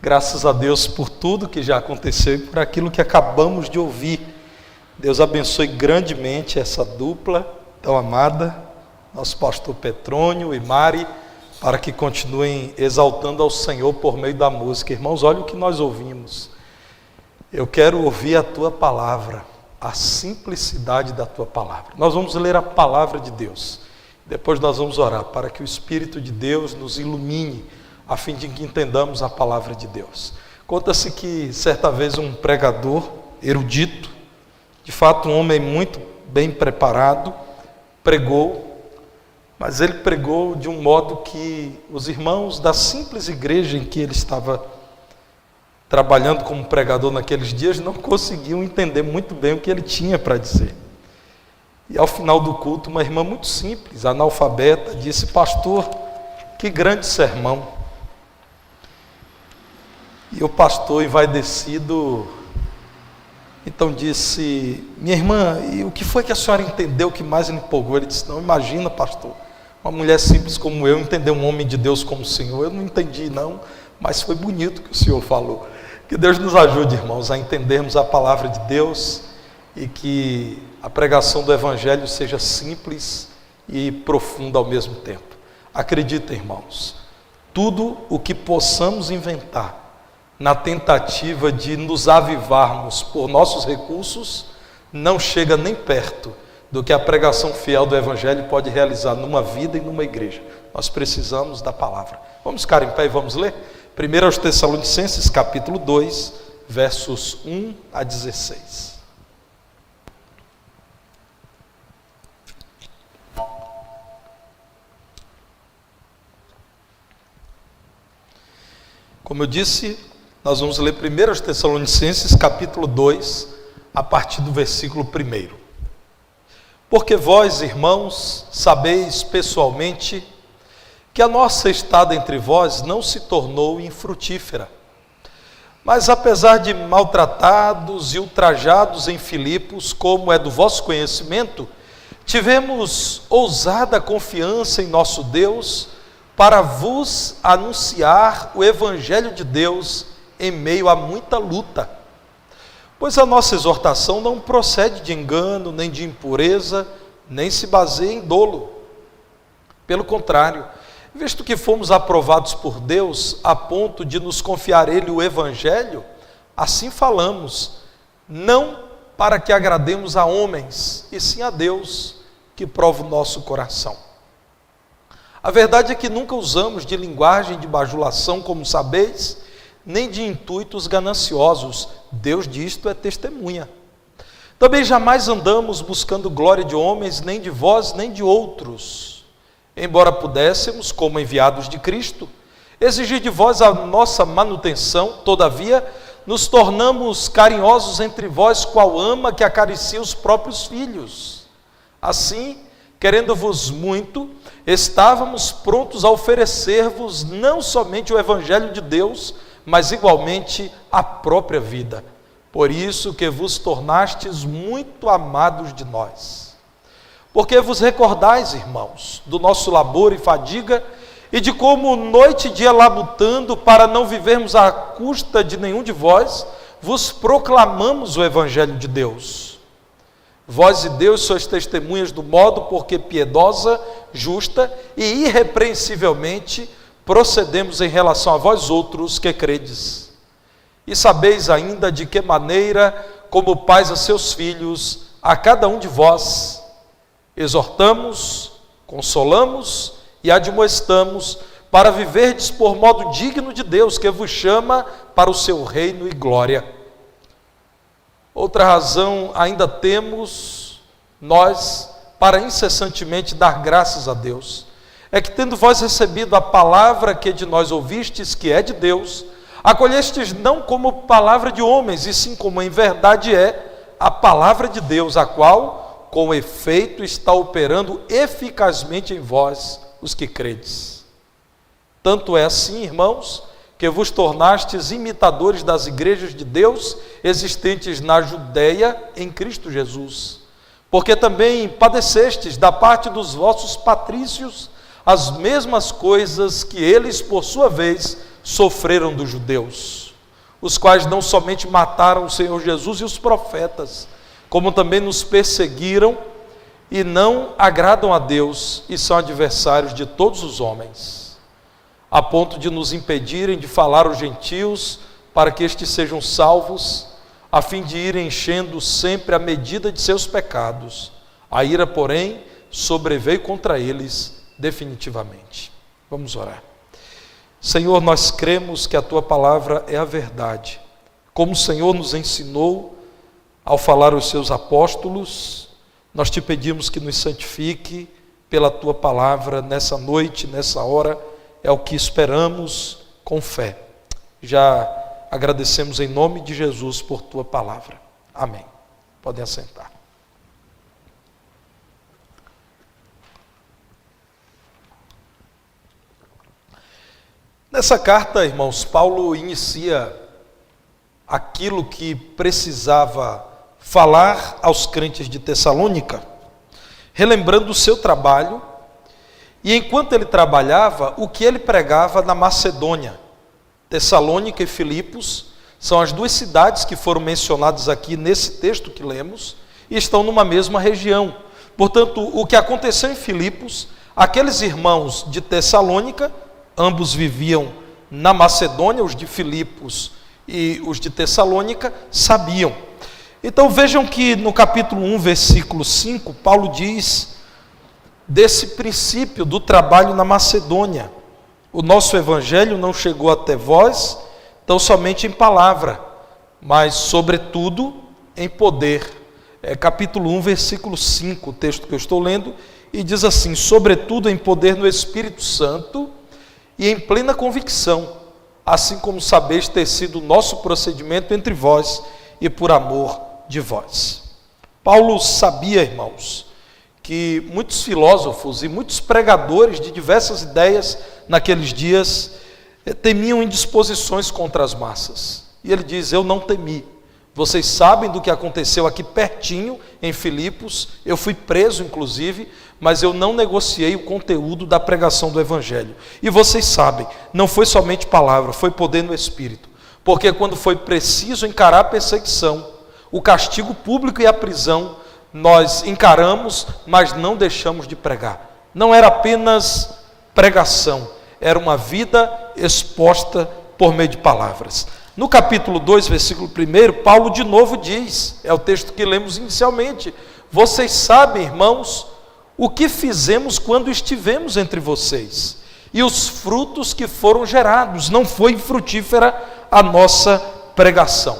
Graças a Deus por tudo que já aconteceu e por aquilo que acabamos de ouvir. Deus abençoe grandemente essa dupla tão amada, nosso pastor Petrônio e Mari, para que continuem exaltando ao Senhor por meio da música. Irmãos, olha o que nós ouvimos. Eu quero ouvir a tua palavra, a simplicidade da tua palavra. Nós vamos ler a palavra de Deus. Depois nós vamos orar para que o Espírito de Deus nos ilumine, a fim de que entendamos a palavra de Deus. Conta-se que certa vez um pregador erudito, de fato um homem muito bem preparado, pregou, mas ele pregou de um modo que os irmãos da simples igreja em que ele estava trabalhando como pregador naqueles dias não conseguiam entender muito bem o que ele tinha para dizer. E ao final do culto, uma irmã muito simples, analfabeta, disse: pastor, que grande sermão. E o pastor, envaidecido, então disse: minha irmã, e o que foi que a senhora entendeu que mais lhe empolgou? Ele disse: não, imagina, pastor, uma mulher simples como eu entender um homem de Deus como o senhor. Eu não entendi não, mas foi bonito o que o senhor falou. Que Deus nos ajude, irmãos, a entendermos a palavra de Deus e que a pregação do Evangelho seja simples e profunda ao mesmo tempo. Acreditem, irmãos, tudo o que possamos inventar na tentativa de nos avivarmos por nossos recursos, não chega nem perto do que a pregação fiel do Evangelho pode realizar numa vida e numa igreja. Nós precisamos da palavra. Vamos ficar em pé e vamos ler? 1 aos Tessalonicenses, capítulo 2, versos 1 a 16. Como eu disse, nós vamos ler 1 Tessalonicenses, capítulo 2, a partir do versículo 1. Porque vós, irmãos, sabeis pessoalmente que a nossa estada entre vós não se tornou infrutífera. Mas apesar de maltratados e ultrajados em Filipos, como é do vosso conhecimento, tivemos ousada confiança em nosso Deus para vos anunciar o Evangelho de Deus em meio a muita luta. Pois a nossa exortação não procede de engano, nem de impureza, nem se baseia em dolo. Pelo contrário, visto que fomos aprovados por Deus a ponto de nos confiar Ele o Evangelho, assim falamos, não para que agrademos a homens, e sim a Deus, que prova o nosso coração. A verdade é que nunca usamos de linguagem de bajulação, como sabeis, nem de intuitos gananciosos. Deus disto é testemunha. Também jamais andamos buscando glória de homens, nem de vós, nem de outros. Embora pudéssemos, como enviados de Cristo, exigir de vós a nossa manutenção, todavia, nos tornamos carinhosos entre vós, qual ama que acaricia os próprios filhos. Assim, querendo-vos muito, estávamos prontos a oferecer-vos não somente o Evangelho de Deus, mas igualmente a própria vida. Por isso que vos tornastes muito amados de nós. Porque vos recordais, irmãos, do nosso labor e fadiga, e de como noite e dia labutando, para não vivermos à custa de nenhum de vós, vos proclamamos o Evangelho de Deus. Vós e Deus sois testemunhas do modo porque piedosa, justa e irrepreensivelmente procedemos em relação a vós outros que credes. E sabeis ainda de que maneira, como pais a seus filhos, a cada um de vós, exortamos, consolamos e admoestamos para viverdes por modo digno de Deus, que vos chama para o seu reino e glória. Outra razão ainda temos nós para incessantemente dar graças a Deus, é que tendo vós recebido a palavra que de nós ouvistes, que é de Deus, acolhestes não como palavra de homens, e sim como em verdade é a palavra de Deus, a qual com efeito está operando eficazmente em vós, os que credes. Tanto é assim, irmãos, que vos tornastes imitadores das igrejas de Deus existentes na Judeia em Cristo Jesus. Porque também padecestes da parte dos vossos patrícios as mesmas coisas que eles, por sua vez, sofreram dos judeus, os quais não somente mataram o Senhor Jesus e os profetas, como também nos perseguiram e não agradam a Deus e são adversários de todos os homens, a ponto de nos impedirem de falar aos gentios para que estes sejam salvos, a fim de irem enchendo sempre a medida de seus pecados. A ira, porém, sobreveio contra eles definitivamente. Vamos orar. Senhor, nós cremos que a Tua palavra é a verdade. Como o Senhor nos ensinou ao falar aos seus apóstolos, nós te pedimos que nos santifique pela Tua palavra nessa noite, nessa hora, é o que esperamos com fé. Já agradecemos em nome de Jesus por Tua palavra. Amém. Podem assentar. Nessa carta, irmãos, Paulo inicia aquilo que precisava falar aos crentes de Tessalônica, relembrando o seu trabalho, e enquanto ele trabalhava, o que ele pregava na Macedônia. Tessalônica e Filipos são as duas cidades que foram mencionadas aqui nesse texto que lemos, e estão numa mesma região. Portanto, o que aconteceu em Filipos, aqueles irmãos de Tessalônica, ambos viviam na Macedônia, os de Filipos e os de Tessalônica, sabiam. Então vejam que no capítulo 1, versículo 5, Paulo diz desse princípio do trabalho na Macedônia. O nosso evangelho não chegou até vós, tão somente em palavra, mas sobretudo em poder. Capítulo 1, versículo 5, o texto que eu estou lendo, e diz assim: sobretudo em poder no Espírito Santo e em plena convicção, assim como sabeis ter sido o nosso procedimento entre vós e por amor de vós. Paulo sabia, irmãos, que muitos filósofos e muitos pregadores de diversas ideias naqueles dias temiam indisposições contra as massas. E ele diz: eu não temi. Vocês sabem do que aconteceu aqui pertinho, em Filipos. Eu fui preso, inclusive, mas eu não negociei o conteúdo da pregação do Evangelho. E vocês sabem, não foi somente palavra, foi poder no Espírito. Porque quando foi preciso encarar a perseguição, o castigo público e a prisão, nós encaramos, mas não deixamos de pregar. Não era apenas pregação, era uma vida exposta por meio de palavras. No capítulo 2, versículo 1, Paulo de novo diz, é o texto que lemos inicialmente: vocês sabem, irmãos, o que fizemos quando estivemos entre vocês, e os frutos que foram gerados. Não foi frutífera a nossa pregação.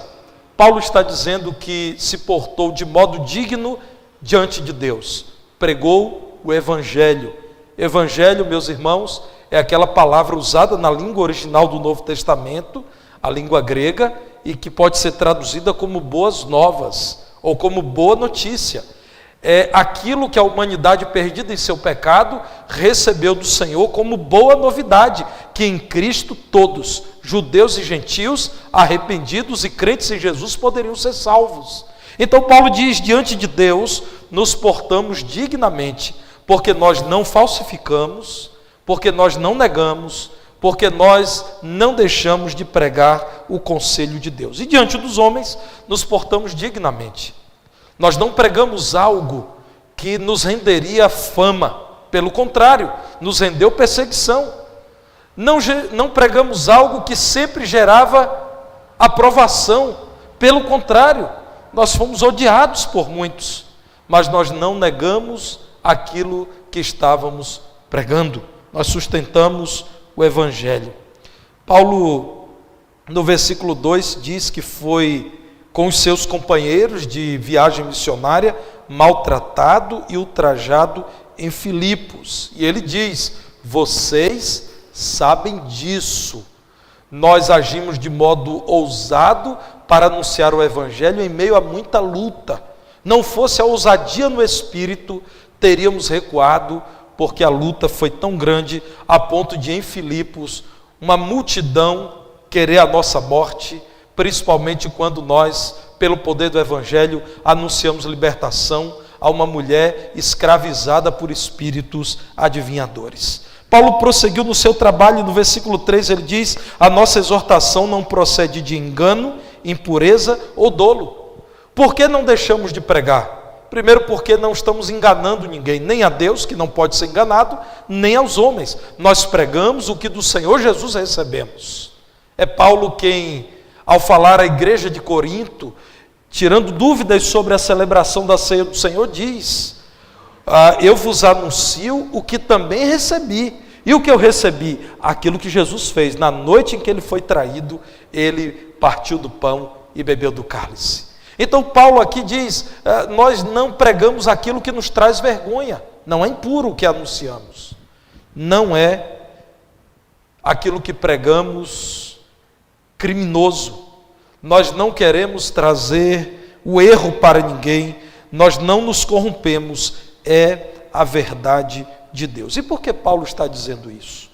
Paulo está dizendo que se portou de modo digno diante de Deus, pregou o Evangelho. Evangelho, meus irmãos, é aquela palavra usada na língua original do Novo Testamento, a língua grega, e que pode ser traduzida como boas novas, ou como boa notícia. É aquilo que a humanidade perdida em seu pecado recebeu do Senhor como boa novidade, que em Cristo todos, judeus e gentios, arrependidos e crentes em Jesus, poderiam ser salvos. Então Paulo diz: diante de Deus nos portamos dignamente, porque nós não falsificamos, porque nós não negamos, porque nós não deixamos de pregar o conselho de Deus. E diante dos homens nos portamos dignamente. Nós não pregamos algo que nos renderia fama, pelo contrário, nos rendeu perseguição. Não pregamos algo que sempre gerava aprovação, pelo contrário, nós fomos odiados por muitos, mas nós não negamos aquilo que estávamos pregando, nós sustentamos o Evangelho. Paulo, no versículo 2, diz que foi com os seus companheiros de viagem missionária, maltratado e ultrajado em Filipos. E ele diz: vocês sabem disso. Nós agimos de modo ousado para anunciar o Evangelho em meio a muita luta. Não fosse a ousadia no Espírito, teríamos recuado, porque a luta foi tão grande a ponto de, em Filipos, uma multidão querer a nossa morte, principalmente quando nós, pelo poder do Evangelho, anunciamos libertação a uma mulher escravizada por espíritos adivinhadores. Paulo prosseguiu no seu trabalho, no versículo 3 ele diz: a nossa exortação não procede de engano, impureza ou dolo. Por que não deixamos de pregar? Primeiro, porque não estamos enganando ninguém, nem a Deus, que não pode ser enganado, nem aos homens. Nós pregamos o que do Senhor Jesus recebemos. É Paulo quem, ao falar à igreja de Corinto, tirando dúvidas sobre a celebração da ceia do Senhor, diz: eu vos anuncio o que também recebi. E o que eu recebi? Aquilo que Jesus fez. Na noite em que ele foi traído, ele partiu do pão e bebeu do cálice. Então Paulo aqui diz: nós não pregamos aquilo que nos traz vergonha. Não é impuro o que anunciamos. Não é aquilo que pregamos criminoso. Nós não queremos trazer o erro para ninguém. Nós não nos corrompemos. É a verdade de Deus. E por que Paulo está dizendo isso?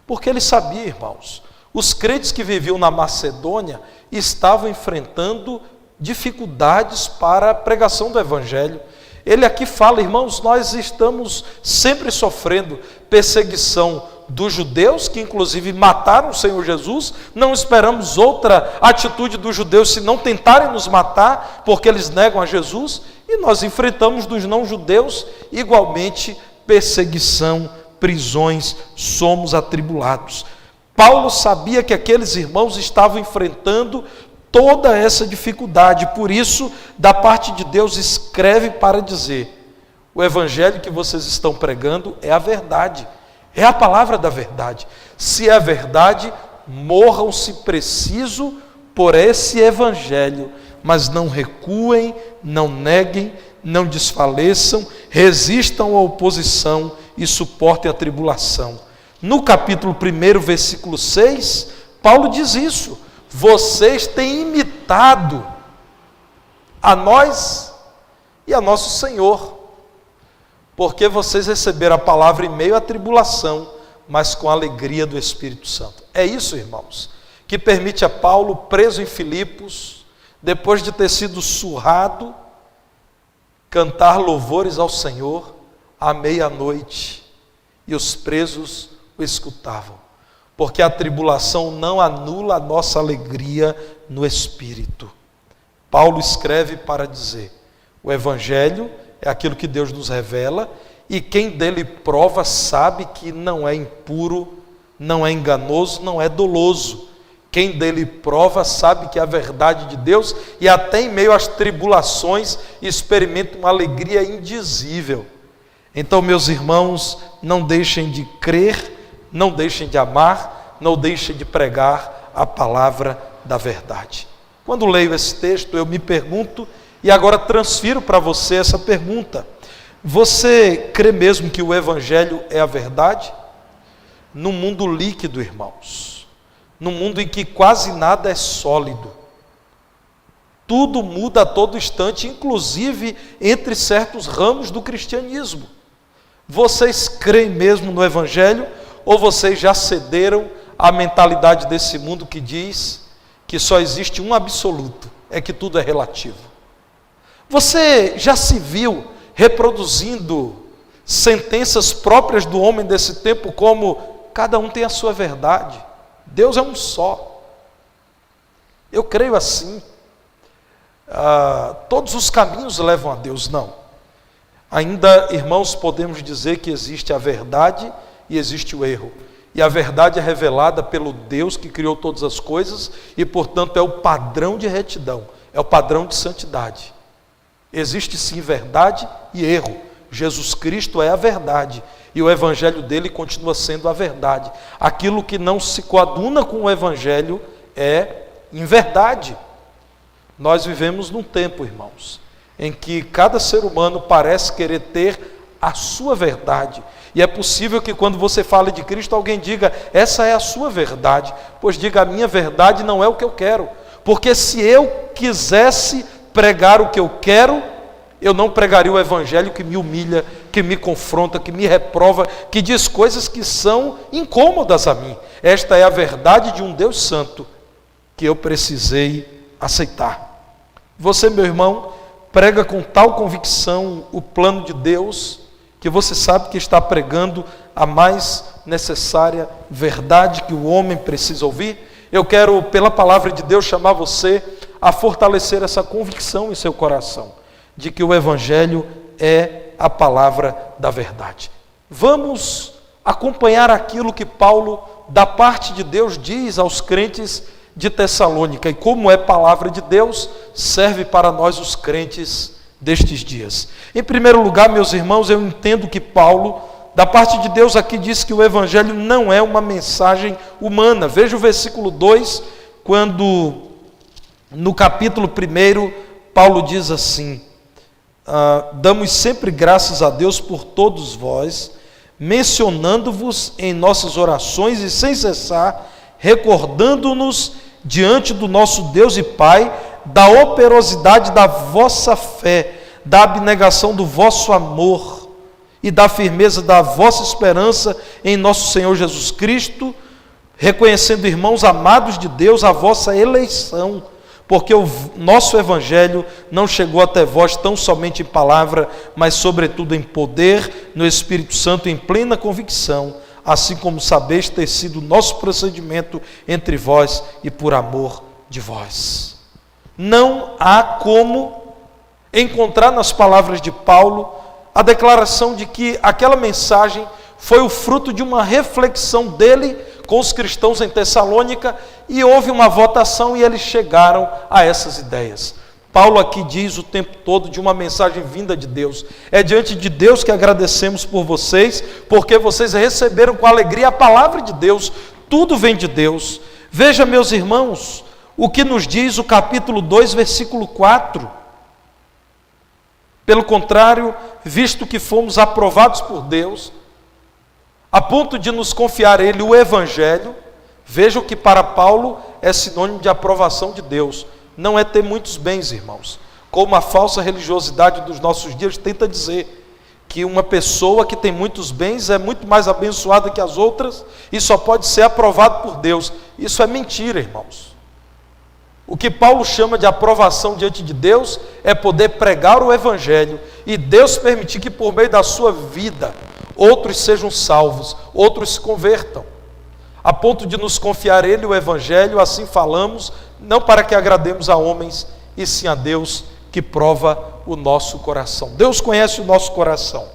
Porque ele sabia, irmãos, os crentes que viviam na Macedônia estavam enfrentando dificuldades para a pregação do Evangelho. Ele aqui fala: irmãos, nós estamos sempre sofrendo perseguição dos judeus, que inclusive mataram o Senhor Jesus. Não esperamos outra atitude dos judeus se não tentarem nos matar, porque eles negam a Jesus. E nós enfrentamos dos não-judeus igualmente perseguição, prisões, somos atribulados. Paulo sabia que aqueles irmãos estavam enfrentando toda essa dificuldade, por isso, da parte de Deus, escreve para dizer: o evangelho que vocês estão pregando é a verdade, é a palavra da verdade. Se é verdade, morram se preciso por esse evangelho, mas não recuem, não neguem, não desfaleçam, resistam à oposição e suportem a tribulação. No capítulo 1, versículo 6, Paulo diz isso: vocês têm imitado a nós e a nosso Senhor, porque vocês receberam a palavra em meio à tribulação, mas com a alegria do Espírito Santo. É isso, irmãos, que permite a Paulo, preso em Filipos, depois de ter sido surrado, cantar louvores ao Senhor à meia-noite, e os presos o escutavam, porque a tribulação não anula a nossa alegria no Espírito. Paulo escreve para dizer: o Evangelho é aquilo que Deus nos revela, e quem dele prova sabe que não é impuro, não é enganoso, não é doloso. Quem dele prova sabe que é a verdade de Deus, e até em meio às tribulações experimenta uma alegria indizível. Então, meus irmãos, não deixem de crer, não deixem de amar, não deixem de pregar a palavra da verdade. Quando leio esse texto, eu me pergunto, e agora transfiro para você essa pergunta: você crê mesmo que o Evangelho é a verdade? No mundo líquido, irmãos, num mundo em que quase nada é sólido, tudo muda a todo instante, inclusive entre certos ramos do cristianismo. Vocês creem mesmo no Evangelho, ou vocês já cederam à mentalidade desse mundo que diz que só existe um absoluto, é que tudo é relativo? Você já se viu reproduzindo sentenças próprias do homem desse tempo, como: cada um tem a sua verdade, Deus é um só? Eu creio assim. Todos os caminhos levam a Deus? Não. Ainda, irmãos, podemos dizer que existe a verdade e existe o erro. E a verdade é revelada pelo Deus que criou todas as coisas e, portanto, é o padrão de retidão, é o padrão de santidade. Existe sim verdade e erro. Jesus Cristo é a verdade e o Evangelho dele continua sendo a verdade. Aquilo que não se coaduna com o Evangelho é inverdade. Nós vivemos num tempo, irmãos, em que cada ser humano parece querer ter a sua verdade. E é possível que quando você fale de Cristo, alguém diga: essa é a sua verdade. Pois diga: a minha verdade não é o que eu quero. Porque se eu quisesse pregar o que eu quero, eu não pregaria o Evangelho que me humilha, que me confronta, que me reprova, que diz coisas que são incômodas a mim. Esta é a verdade de um Deus santo que eu precisei aceitar. Você, meu irmão, prega com tal convicção o plano de Deus, que você sabe que está pregando a mais necessária verdade que o homem precisa ouvir? Eu quero, pela palavra de Deus, chamar você a fortalecer essa convicção em seu coração, de que o Evangelho é a palavra da verdade. Vamos acompanhar aquilo que Paulo, da parte de Deus, diz aos crentes de Tessalônica, e como é palavra de Deus, serve para nós os crentes destes dias. Em primeiro lugar, meus irmãos, eu entendo que Paulo, da parte de Deus, aqui diz que o Evangelho não é uma mensagem humana. Veja o versículo 2, quando no capítulo 1, Paulo diz assim: damos sempre graças a Deus por todos vós, mencionando-vos em nossas orações e sem cessar, recordando-nos diante do nosso Deus e Pai, da operosidade da vossa fé, da abnegação do vosso amor e da firmeza da vossa esperança em nosso Senhor Jesus Cristo, reconhecendo, irmãos amados de Deus, a vossa eleição, porque o nosso Evangelho não chegou até vós tão somente em palavra, mas sobretudo em poder, no Espírito Santo, em plena convicção, assim como sabeis ter sido o nosso procedimento entre vós e por amor de vós. Não há como encontrar nas palavras de Paulo a declaração de que aquela mensagem foi o fruto de uma reflexão dele com os cristãos em Tessalônica, e houve uma votação e eles chegaram a essas ideias. Paulo aqui diz o tempo todo de uma mensagem vinda de Deus. É diante de Deus que agradecemos por vocês, porque vocês receberam com alegria a palavra de Deus. Tudo vem de Deus. Veja, meus irmãos, o que nos diz o capítulo 2, versículo 4. Pelo contrário, visto que fomos aprovados por Deus, a ponto de nos confiar a Ele o Evangelho, vejam que para Paulo é sinônimo de aprovação de Deus. Não é ter muitos bens, irmãos, como a falsa religiosidade dos nossos dias tenta dizer, que uma pessoa que tem muitos bens é muito mais abençoada que as outras e só pode ser aprovado por Deus. Isso é mentira, irmãos. O que Paulo chama de aprovação diante de Deus é poder pregar o Evangelho e Deus permitir que por meio da sua vida outros sejam salvos, outros se convertam, a ponto de nos confiar Ele o Evangelho. Assim falamos, não para que agrademos a homens, e sim a Deus que prova o nosso coração. Deus conhece o nosso coração.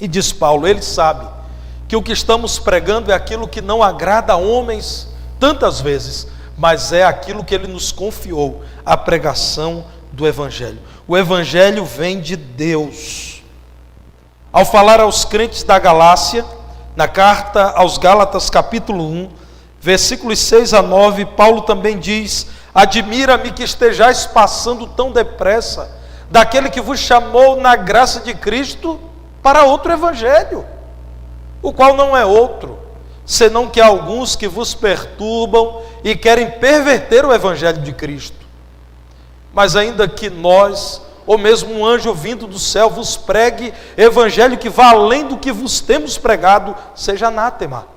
E diz Paulo, Ele sabe que o que estamos pregando é aquilo que não agrada a homens tantas vezes, mas é aquilo que Ele nos confiou, a pregação do Evangelho. O Evangelho vem de Deus. Ao falar aos crentes da Galácia, na carta aos Gálatas, capítulo 1, versículos 6 a 9, Paulo também diz: admira-me que estejais passando tão depressa daquele que vos chamou na graça de Cristo para outro evangelho, o qual não é outro, senão que há alguns que vos perturbam e querem perverter o evangelho de Cristo. Mas ainda que nós, ou mesmo um anjo vindo do céu, vos pregue evangelho que vá além do que vos temos pregado, seja anátema.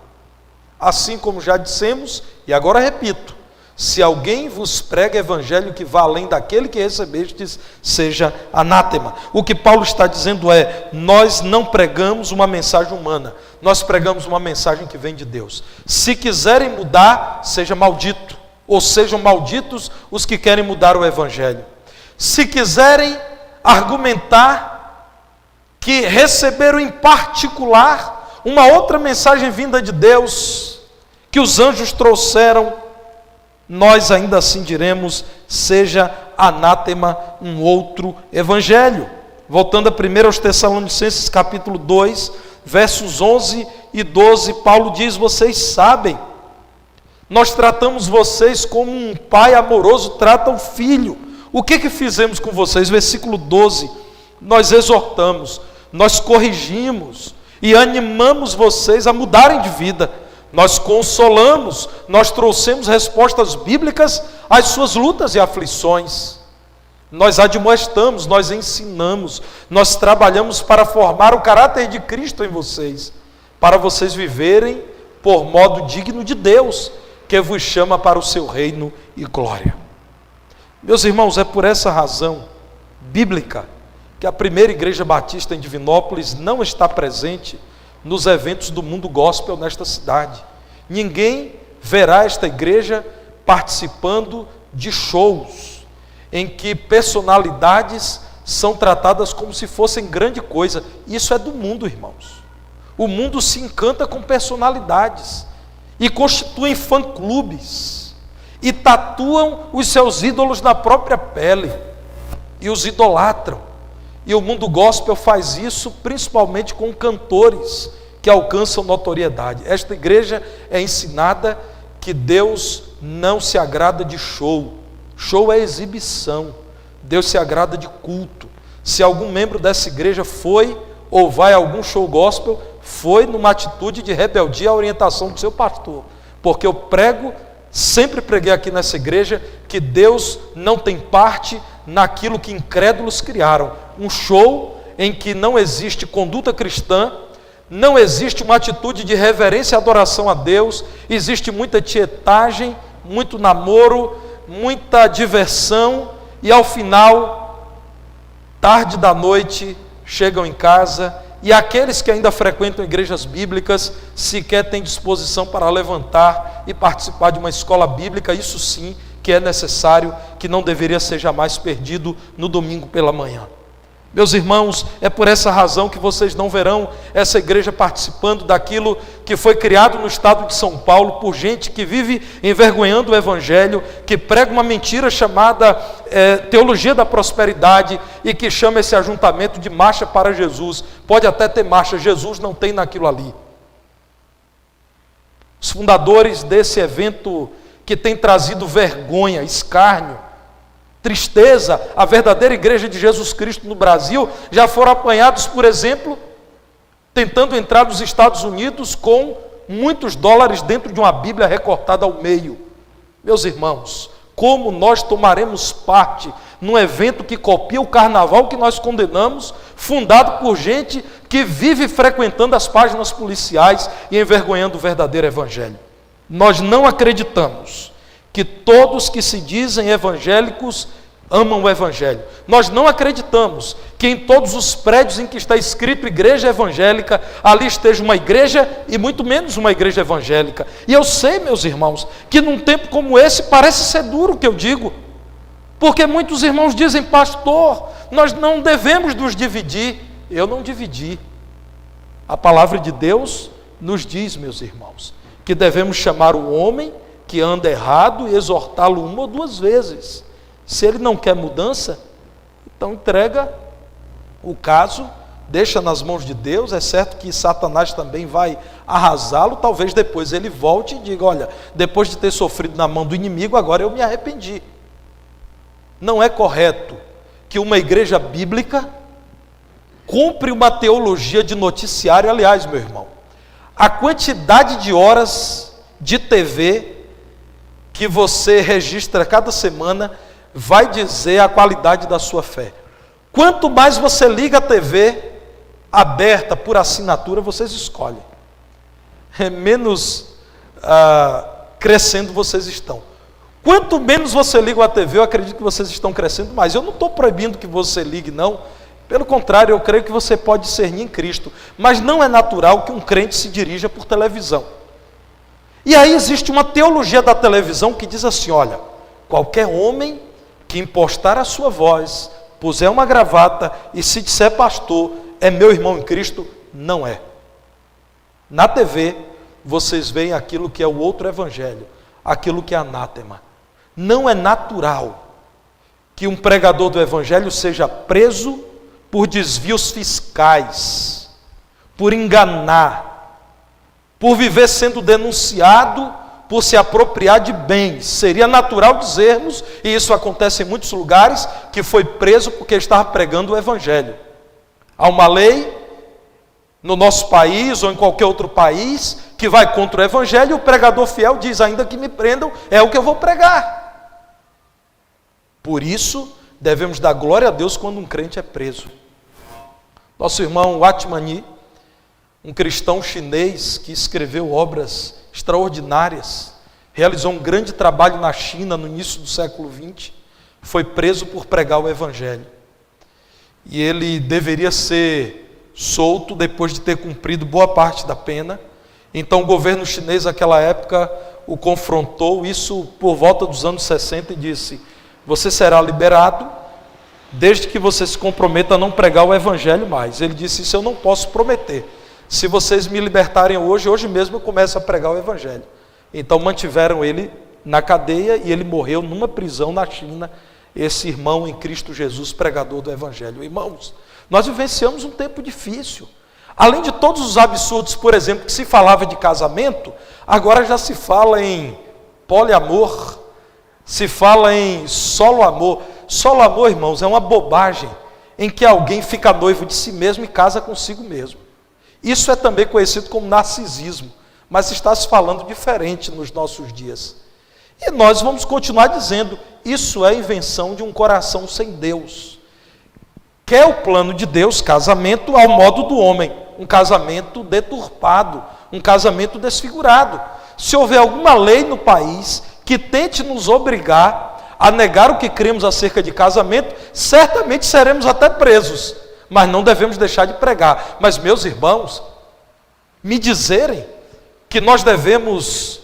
Assim como já dissemos, e agora repito, se alguém vos prega evangelho que vá além daquele que recebestes, seja anátema. O que Paulo está dizendo é, nós não pregamos uma mensagem humana, nós pregamos uma mensagem que vem de Deus. Se quiserem mudar, seja maldito, ou sejam malditos os que querem mudar o evangelho. Se quiserem argumentar que receberam em particular uma outra mensagem vinda de Deus, que os anjos trouxeram, nós ainda assim diremos, seja anátema um outro evangelho. Voltando a 1 aos Tessalonicenses capítulo 2, versos 11 e 12, Paulo diz, vocês sabem, nós tratamos vocês como um pai amoroso trata o filho. O que fizemos com vocês? Versículo 12, nós exortamos, nós corrigimos e animamos vocês a mudarem de vida. Nós consolamos, nós trouxemos respostas bíblicas às suas lutas e aflições. Nós admoestamos, nós ensinamos, nós trabalhamos para formar o caráter de Cristo em vocês, para vocês viverem por modo digno de Deus, que vos chama para o seu reino e glória. Meus irmãos, é por essa razão bíblica que a primeira igreja batista em Divinópolis não está presente nos eventos do mundo gospel nesta cidade. Ninguém verá esta igreja participando de shows em que personalidades são tratadas como se fossem grande coisa. Isso é do mundo, irmãos. O mundo se encanta com personalidades e constituem fã-clubes e tatuam os seus ídolos na própria pele e os idolatram. E o mundo gospel faz isso principalmente com cantores que alcançam notoriedade. Esta igreja é ensinada que Deus não se agrada de show. Show é exibição. Deus se agrada de culto. Se algum membro dessa igreja foi ou vai a algum show gospel, foi numa atitude de rebeldia à orientação do seu pastor. Porque eu sempre preguei aqui nessa igreja, que Deus não tem parte naquilo que incrédulos criaram. Um show em que não existe conduta cristã, não existe uma atitude de reverência e adoração a Deus, existe muita tietagem, muito namoro, muita diversão, e ao final, tarde da noite, chegam em casa, e aqueles que ainda frequentam igrejas bíblicas sequer têm disposição para levantar e participar de uma escola bíblica. Isso sim que é necessário, que não deveria ser jamais perdido no domingo pela manhã. Meus irmãos, é por essa razão que vocês não verão essa igreja participando daquilo que foi criado no estado de São Paulo por gente que vive envergonhando o evangelho, que prega uma mentira chamada teologia da prosperidade e que chama esse ajuntamento de marcha para Jesus. Pode até ter marcha, Jesus não tem naquilo ali. Os fundadores desse evento que tem trazido vergonha, escárnio, tristeza, a verdadeira igreja de Jesus Cristo no Brasil, já foram apanhados, por exemplo, tentando entrar nos Estados Unidos com muitos dólares dentro de uma Bíblia recortada ao meio. Meus irmãos, como nós tomaremos parte num evento que copia o carnaval que nós condenamos, fundado por gente que vive frequentando as páginas policiais e envergonhando o verdadeiro evangelho? Nós não acreditamos que todos que se dizem evangélicos amam o evangelho. Nós não acreditamos que em todos os prédios em que está escrito igreja evangélica, ali esteja uma igreja e muito menos uma igreja evangélica. E eu sei, meus irmãos, que num tempo como esse parece ser duro o que eu digo, porque muitos irmãos dizem: pastor, nós não devemos nos dividir. Eu não dividi. A palavra de Deus nos diz, meus irmãos, que devemos chamar o homem que anda errado e exortá-lo 1 ou 2 vezes. Se ele não quer mudança, então entrega o caso, deixa nas mãos de Deus. É certo que Satanás também vai arrasá-lo, talvez depois ele volte e diga: olha, depois de ter sofrido na mão do inimigo, agora eu me arrependi. Não é correto que uma igreja bíblica cumpre uma teologia de noticiário. Aliás, meu irmão, a quantidade de horas de TV que você registra cada semana vai dizer a qualidade da sua fé. Quanto mais você liga a TV aberta por assinatura, vocês escolhem, menos crescendo vocês estão. Quanto menos você liga a TV, eu acredito que vocês estão crescendo mais. Eu não estou proibindo que você ligue, não. Pelo contrário, eu creio que você pode discernir em Cristo. Mas não é natural que um crente se dirija por televisão. E aí existe uma teologia da televisão que diz assim: olha, qualquer homem que impostar a sua voz, puser uma gravata e se disser pastor, é meu irmão em Cristo. Não é. Na TV, vocês veem aquilo que é o outro evangelho, aquilo que é anátema. Não é natural que um pregador do evangelho seja preso por desvios fiscais, por enganar, por viver sendo denunciado, por se apropriar de bens. Seria natural dizermos, e isso acontece em muitos lugares, que foi preso porque estava pregando o evangelho. Há uma lei no nosso país ou em qualquer outro país que vai contra o evangelho, e o pregador fiel diz: ainda que me prendam, é o que eu vou pregar. Por isso, devemos dar glória a Deus quando um crente é preso. Nosso irmão Watmani, um cristão chinês que escreveu obras extraordinárias, realizou um grande trabalho na China no início do século XX, foi preso por pregar o evangelho. e ele deveria ser solto depois de ter cumprido boa parte da pena. Então o governo chinês naquela época o confrontou, isso por volta dos anos 60, e disse: você será liberado desde que você se comprometa a não pregar o evangelho mais. Ele disse: isso eu não posso prometer. Se vocês me libertarem hoje mesmo eu começo a pregar o evangelho. Então mantiveram ele na cadeia e ele morreu numa prisão na China, esse irmão em Cristo Jesus, pregador do evangelho. Irmãos, nós vivenciamos um tempo difícil. Além de todos os absurdos, por exemplo, que se falava de casamento, agora já se fala em poliamor, se fala em solo amor. Solo amor, irmãos, é uma bobagem em que alguém fica noivo de si mesmo e casa consigo mesmo. Isso é também conhecido como narcisismo, mas está se falando diferente nos nossos dias. E nós vamos continuar dizendo: isso é invenção de um coração sem Deus. Quer o plano de Deus, casamento ao modo do homem, um casamento deturpado, um casamento desfigurado. Se houver alguma lei no país que tente nos obrigar a negar o que cremos acerca de casamento, certamente seremos até presos, mas não devemos deixar de pregar. Mas, meus irmãos, me dizerem que nós devemos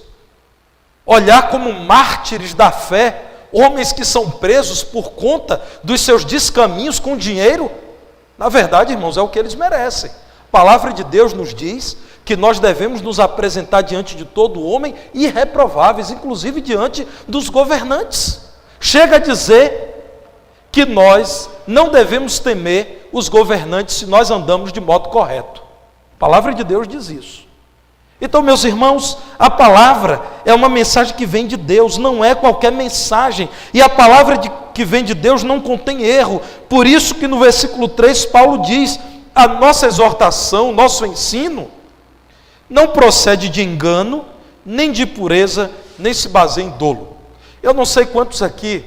olhar como mártires da fé homens que são presos por conta dos seus descaminhos com dinheiro, na verdade, irmãos, é o que eles merecem. A palavra de Deus nos diz que nós devemos nos apresentar diante de todo homem irreprováveis, inclusive diante dos governantes. Chega a dizer que nós não devemos temer os governantes se nós andamos de modo correto. A palavra de Deus diz isso. Então, meus irmãos, a palavra é uma mensagem que vem de Deus, não é qualquer mensagem. E a palavra que vem de Deus não contém erro. Por isso que no versículo 3, Paulo diz: a nossa exortação, nosso ensino, não procede de engano, nem de impureza, nem se baseia em dolo. Eu não sei quantos aqui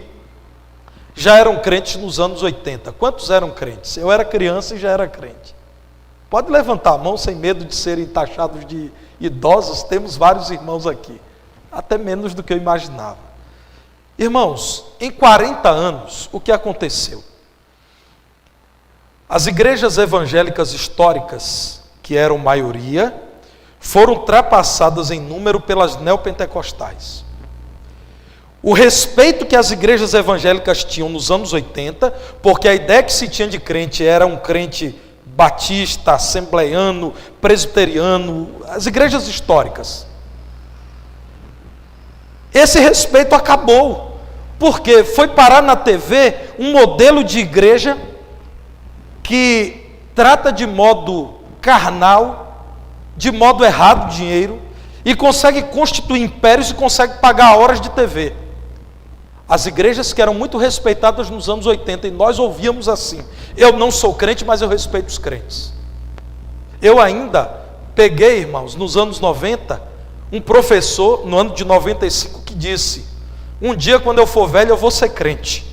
já eram crentes nos anos 80. Quantos eram crentes? Eu era criança e já era crente. Pode levantar a mão sem medo de serem taxados de idosos. Temos vários irmãos aqui, até menos do que eu imaginava. Irmãos, em 40 anos, o que aconteceu? As igrejas evangélicas históricas, que eram maioria, foram ultrapassadas em número pelas neopentecostais. O respeito que as igrejas evangélicas tinham nos anos 80, porque a ideia que se tinha de crente era um crente batista, assembleiano, presbiteriano, as igrejas históricas. Esse respeito acabou, porque foi parar na TV um modelo de igreja que trata de modo carnal, de modo errado o dinheiro, e consegue constituir impérios e consegue pagar horas de TV. As igrejas que eram muito respeitadas nos anos 80, e nós ouvíamos assim: eu não sou crente, mas eu respeito os crentes. Eu ainda peguei, irmãos, nos anos 90, um professor, no ano de 95, que disse: um dia quando eu for velho eu vou ser crente.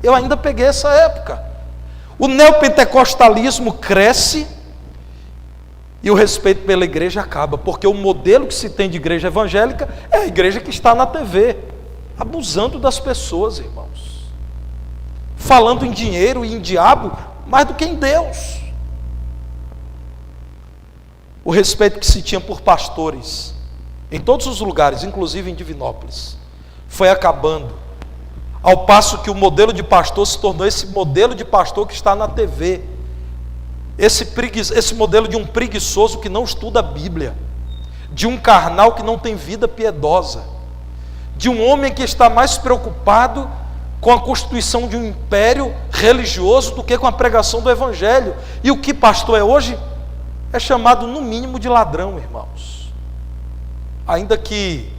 Eu ainda peguei essa época. O neopentecostalismo cresce e o respeito pela igreja acaba, porque o modelo que se tem de igreja evangélica é a igreja que está na TV, abusando das pessoas, irmãos, falando em dinheiro e em diabo mais do que em Deus. O respeito que se tinha por pastores em todos os lugares, inclusive em Divinópolis, foi acabando, ao passo que o modelo de pastor se tornou esse modelo de pastor que está na TV, esse modelo de um preguiçoso que não estuda a Bíblia, de um carnal que não tem vida piedosa, de um homem que está mais preocupado com a constituição de um império religioso do que com a pregação do Evangelho. E o que pastor é hoje? É chamado no mínimo de ladrão, irmãos. Ainda que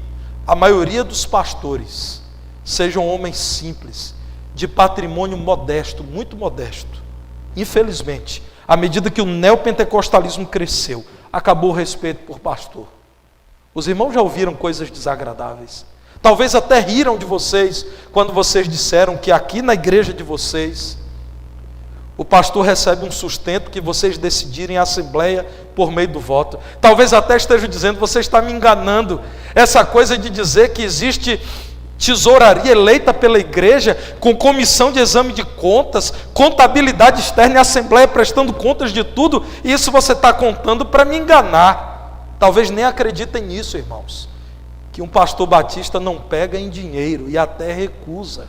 a maioria dos pastores sejam homens simples, de patrimônio modesto, muito modesto. Infelizmente, à medida que o neopentecostalismo cresceu, acabou o respeito por pastor. Os irmãos já ouviram coisas desagradáveis. Talvez até riram de vocês quando vocês disseram que aqui na igreja de vocês o pastor recebe um sustento que vocês decidirem em assembleia por meio do voto. Talvez até estejam dizendo: você está me enganando. Essa coisa de dizer que existe tesouraria eleita pela igreja, com comissão de exame de contas, contabilidade externa e assembleia prestando contas de tudo, e isso você está contando para me enganar. Talvez nem acreditem nisso, irmãos, que um pastor batista não pega em dinheiro e até recusa.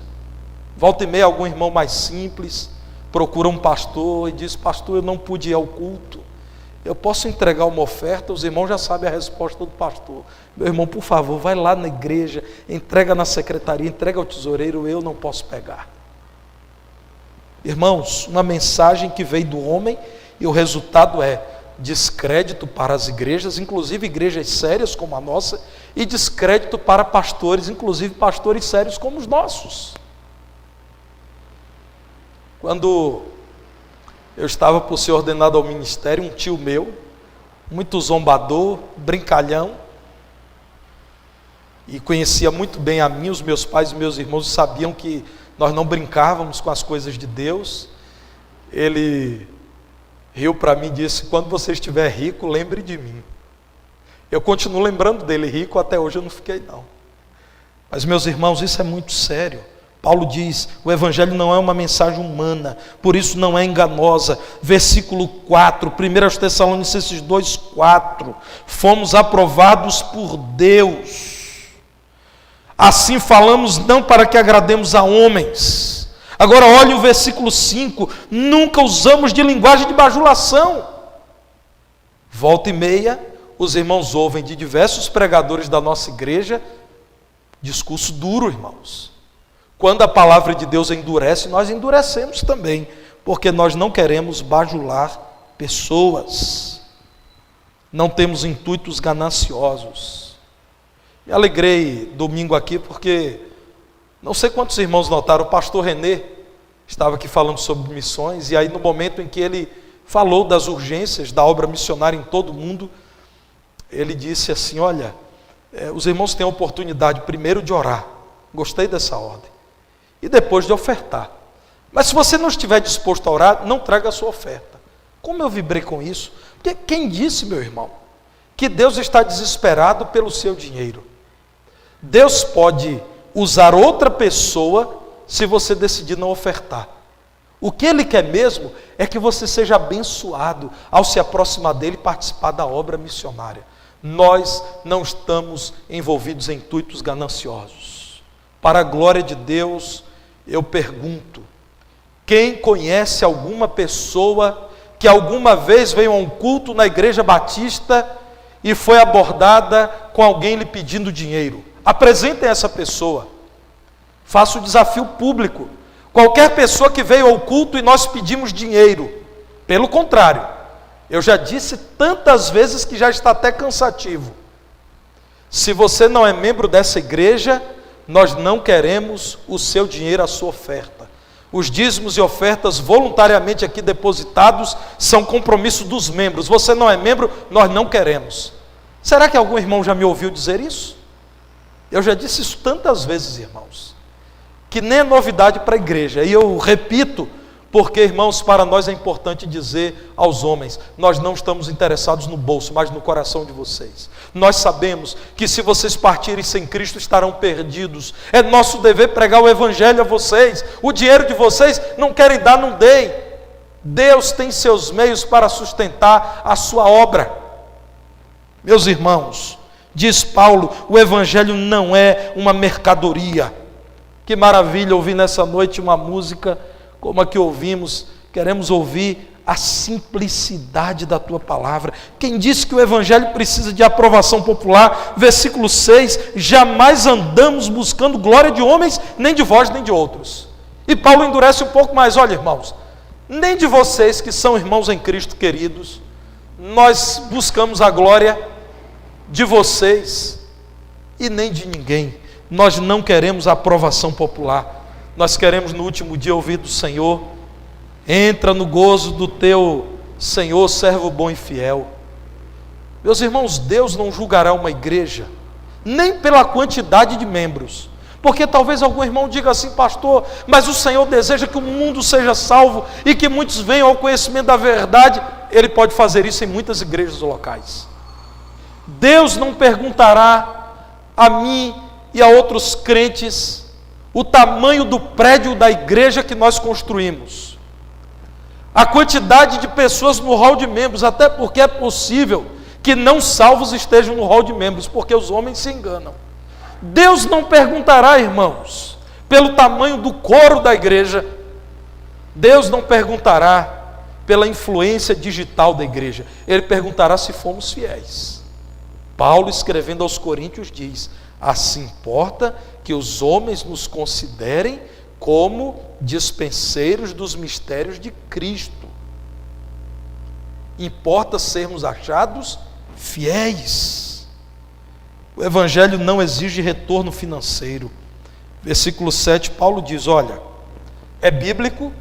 Volta e meia algum irmão mais simples procura um pastor e diz: pastor, eu não pude ir ao culto, eu posso entregar uma oferta? Os irmãos já sabem a resposta do pastor: meu irmão, por favor, vai lá na igreja, entrega na secretaria, entrega ao tesoureiro, eu não posso pegar. Irmãos, uma mensagem que veio do homem, e o resultado é descrédito para as igrejas, inclusive igrejas sérias como a nossa, e descrédito para pastores, inclusive pastores sérios como os nossos. Quando eu estava por ser ordenado ao ministério, um tio meu, muito zombador, brincalhão, e conhecia muito bem a mim, os meus pais e meus irmãos sabiam que nós não brincávamos com as coisas de Deus. Ele riu para mim e disse: quando você estiver rico, lembre de mim. Eu continuo lembrando dele, rico até hoje eu não fiquei não. Mas meus irmãos, isso é muito sério. Paulo diz: o evangelho não é uma mensagem humana, por isso não é enganosa. Versículo 4, 1 Tessalonicenses 2:4, fomos aprovados por Deus. Assim falamos não para que agrademos a homens. Agora olhe o versículo 5, nunca usamos de linguagem de bajulação. Volta e meia, os irmãos ouvem de diversos pregadores da nossa igreja discurso duro, irmãos. Quando a palavra de Deus endurece, nós endurecemos também, porque nós não queremos bajular pessoas, não temos intuitos gananciosos. Me alegrei domingo aqui porque não sei quantos irmãos notaram, o pastor Renê estava aqui falando sobre missões, e aí no momento em que ele falou das urgências da obra missionária em todo o mundo, ele disse assim: olha, os irmãos têm a oportunidade primeiro de orar, gostei dessa ordem, e depois de ofertar. Mas se você não estiver disposto a orar, não traga a sua oferta. Como eu vibrei com isso? Porque quem disse, meu irmão, que Deus está desesperado pelo seu dinheiro? Deus pode usar outra pessoa se você decidir não ofertar. O que Ele quer mesmo é que você seja abençoado ao se aproximar dEle e participar da obra missionária. Nós não estamos envolvidos em intuitos gananciosos. Para a glória de Deus, eu pergunto: quem conhece alguma pessoa que alguma vez veio a um culto na igreja batista e foi abordada com alguém lhe pedindo dinheiro? Apresentem essa pessoa. Faça o desafio público. Qualquer pessoa que veio ao culto e nós pedimos dinheiro. Pelo contrário, eu já disse tantas vezes que já está até cansativo. Se você não é membro dessa igreja, nós não queremos o seu dinheiro, a sua oferta. Os dízimos e ofertas voluntariamente aqui depositados são compromisso dos membros. Você não é membro, nós não queremos. Será que algum irmão já me ouviu dizer isso? Eu já disse isso tantas vezes, irmãos, que nem é novidade para a igreja. E eu repito, porque, irmãos, para nós é importante dizer aos homens: nós não estamos interessados no bolso, mas no coração de vocês. Nós sabemos que se vocês partirem sem Cristo, estarão perdidos. É nosso dever pregar o evangelho a vocês. O dinheiro de vocês não querem dar, não deem. Deus tem seus meios para sustentar a sua obra. Meus irmãos, diz Paulo, o evangelho não é uma mercadoria. Que maravilha ouvir nessa noite uma música como a que ouvimos. Queremos ouvir a simplicidade da tua palavra. Quem disse que o evangelho precisa de aprovação popular? Versículo 6, jamais andamos buscando glória de homens, nem de vós, nem de outros. E Paulo endurece um pouco mais: olha, irmãos, nem de vocês que são irmãos em Cristo queridos, nós buscamos a glória de vocês, e nem de ninguém. Nós não queremos a aprovação popular. Nós queremos no último dia ouvir do Senhor: entra no gozo do teu Senhor, servo bom e fiel. Meus irmãos, Deus não julgará uma igreja nem pela quantidade de membros, porque talvez algum irmão diga assim: pastor, mas o Senhor deseja que o mundo seja salvo e que muitos venham ao conhecimento da verdade. Ele pode fazer isso em muitas igrejas locais. Deus não perguntará a mim e a outros crentes o tamanho do prédio da igreja que nós construímos, a quantidade de pessoas no hall de membros, até porque é possível que não salvos estejam no hall de membros, porque os homens se enganam. Deus não perguntará, irmãos, pelo tamanho do coro da igreja. Deus não perguntará pela influência digital da igreja. Ele perguntará se fomos fiéis. Paulo, escrevendo aos Coríntios, diz: assim importa que os homens nos considerem como dispenseiros dos mistérios de Cristo. Importa sermos achados fiéis. O evangelho não exige retorno financeiro. Versículo 7, Paulo diz: olha, é bíblico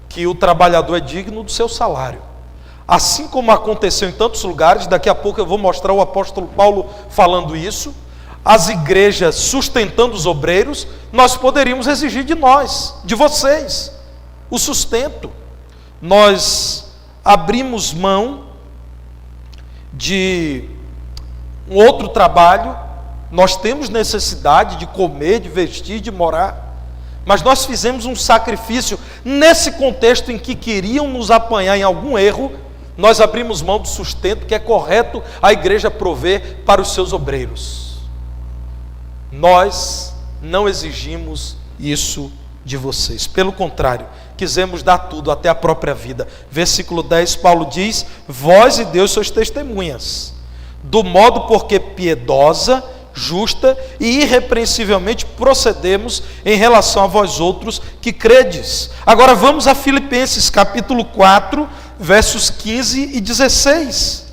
que o trabalhador é digno do seu salário. Assim como aconteceu em tantos lugares, daqui a pouco eu vou mostrar o apóstolo Paulo falando isso, as igrejas sustentando os obreiros, nós poderíamos exigir de nós, de vocês, o sustento. Nós abrimos mão de um outro trabalho, nós temos necessidade de comer, de vestir, de morar, mas nós fizemos um sacrifício. Nesse contexto em que queriam nos apanhar em algum erro, nós abrimos mão do sustento que é correto a igreja prover para os seus obreiros. Nós não exigimos isso de vocês, pelo contrário, quisemos dar tudo, até a própria vida. Versículo 10, Paulo diz: vós e Deus sois testemunhas, do modo porque piedosa, justa e irrepreensivelmente procedemos em relação a vós outros que credes. Agora vamos a Filipenses capítulo 4, versos 15 e 16.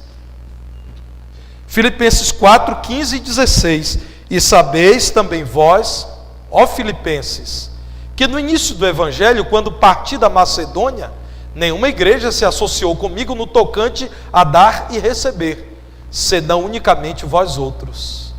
Filipenses 4, 15 e 16. E sabeis também vós, ó Filipenses, que no início do evangelho, quando parti da Macedônia, nenhuma igreja se associou comigo no tocante a dar e receber, senão unicamente vós outros.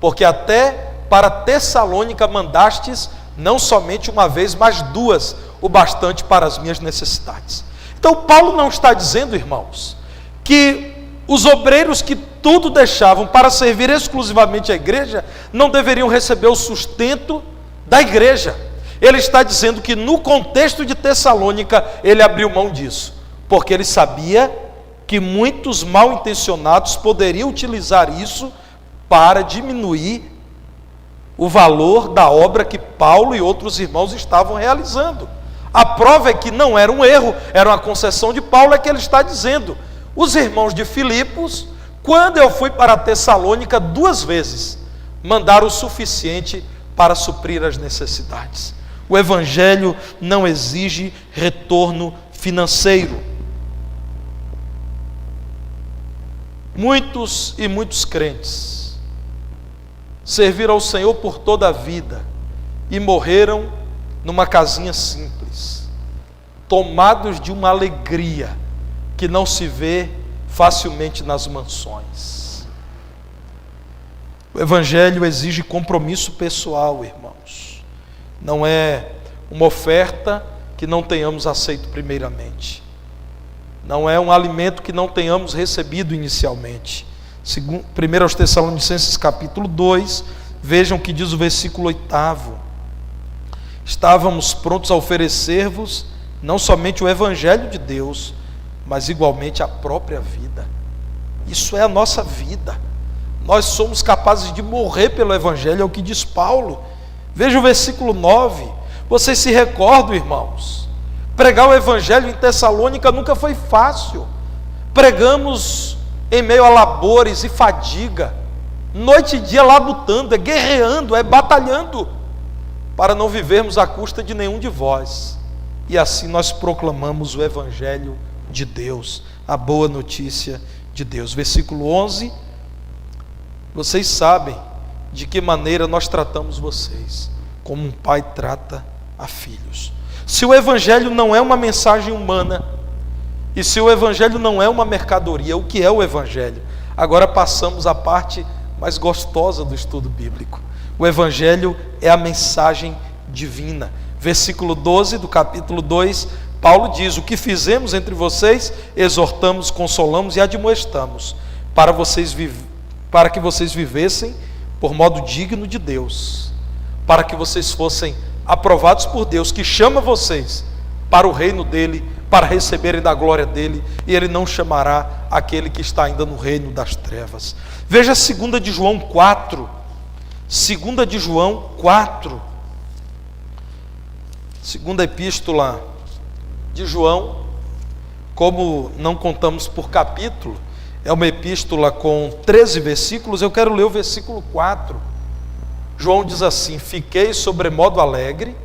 Porque até para Tessalônica mandastes não somente uma vez, mas duas, o bastante para as minhas necessidades. Então Paulo não está dizendo, irmãos, que os obreiros que tudo deixavam para servir exclusivamente a igreja não deveriam receber o sustento da igreja. Ele está dizendo que no contexto de Tessalônica ele abriu mão disso, porque ele sabia que muitos mal intencionados poderiam utilizar isso para diminuir o valor da obra que Paulo e outros irmãos estavam realizando. A prova é que não era um erro, era uma concessão de Paulo, é que ele está dizendo: os irmãos de Filipos, quando eu fui para Tessalônica 2 vezes, mandaram o suficiente para suprir as necessidades. O evangelho não exige retorno financeiro. Muitos e muitos crentes serviram ao Senhor por toda a vida e morreram numa casinha simples, tomados de uma alegria que não se vê facilmente nas mansões. O evangelho exige compromisso pessoal, irmãos. Não é uma oferta que não tenhamos aceito primeiramente. Não é um alimento que não tenhamos recebido inicialmente. 1 Tessalonicenses capítulo 2, vejam o que diz o versículo 8. Estávamos prontos a oferecer-vos não somente o evangelho de Deus, mas igualmente a própria vida. Isso é a nossa vida. Nós somos capazes de morrer pelo evangelho, é o que diz Paulo. Veja o versículo 9. Vocês se recordam, irmãos? Pregar o evangelho em Tessalônica nunca foi fácil. Pregamos em meio a labores e fadiga, noite e dia labutando, guerreando, batalhando, para não vivermos à custa de nenhum de vós. E assim nós proclamamos o evangelho de Deus, a boa notícia de Deus. Versículo 11, vocês sabem de que maneira nós tratamos vocês, como um pai trata a filhos. Se o evangelho não é uma mensagem humana, e se o evangelho não é uma mercadoria, o que é o evangelho? Agora passamos à parte mais gostosa do estudo bíblico. O evangelho é a mensagem divina. Versículo 12 do capítulo 2, Paulo diz: o que fizemos entre vocês, exortamos, consolamos e admoestamos, para que vocês vivessem por modo digno de Deus, para que vocês fossem aprovados por Deus, que chama vocês para o reino dele, para receberem da glória dele, e ele não chamará aquele que está ainda no reino das trevas. Veja 2 de João 4, 2 de João 4, segunda epístola de João. Como não contamos por capítulo, é uma epístola com 13 versículos, eu quero ler o versículo 4. João diz assim: fiquei sobremodo alegre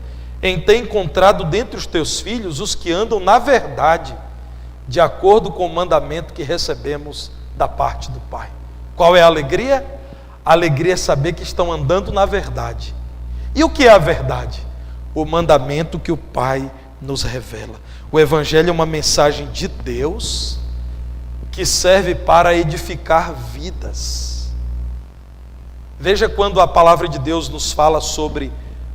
em ter encontrado dentre os teus filhos os que andam na verdade, de acordo com o mandamento que recebemos da parte do Pai. Qual é a alegria? A alegria é saber que estão andando na verdade. E o que é a verdade? O mandamento que o Pai nos revela. O Evangelho é uma mensagem de Deus que serve para edificar vidas. Veja quando a palavra de Deus nos fala sobre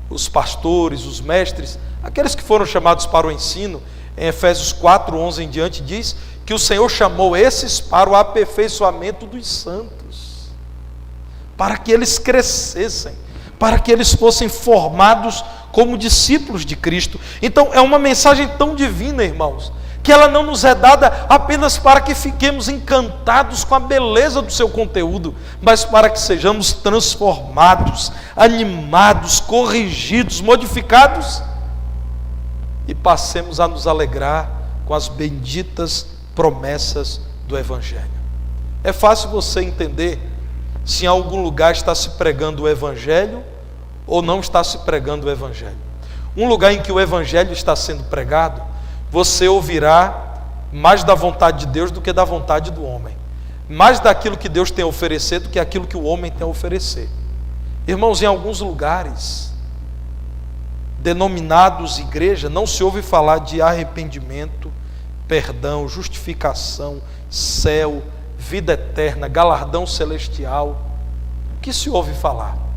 os pastores, os mestres, aqueles que foram chamados para o ensino. Em Efésios 4, 11 em diante, diz que o Senhor chamou esses para o aperfeiçoamento dos santos, para que eles crescessem, para que eles fossem formados como discípulos de Cristo. Então é uma mensagem tão divina, irmãos, que ela não nos é dada apenas para que fiquemos encantados com a beleza do seu conteúdo, mas para que sejamos transformados, animados, corrigidos, modificados e passemos a nos alegrar com as benditas promessas do Evangelho. É fácil você entender se em algum lugar está se pregando o Evangelho ou não está se pregando o Evangelho. Um lugar em que o Evangelho está sendo pregado, você ouvirá mais da vontade de Deus do que da vontade do homem, mais daquilo que Deus tem a oferecer do que aquilo que o homem tem a oferecer. Irmãos, em alguns lugares denominados igreja, não se ouve falar de arrependimento, perdão, justificação, céu, vida eterna, galardão celestial. O que se ouve falar?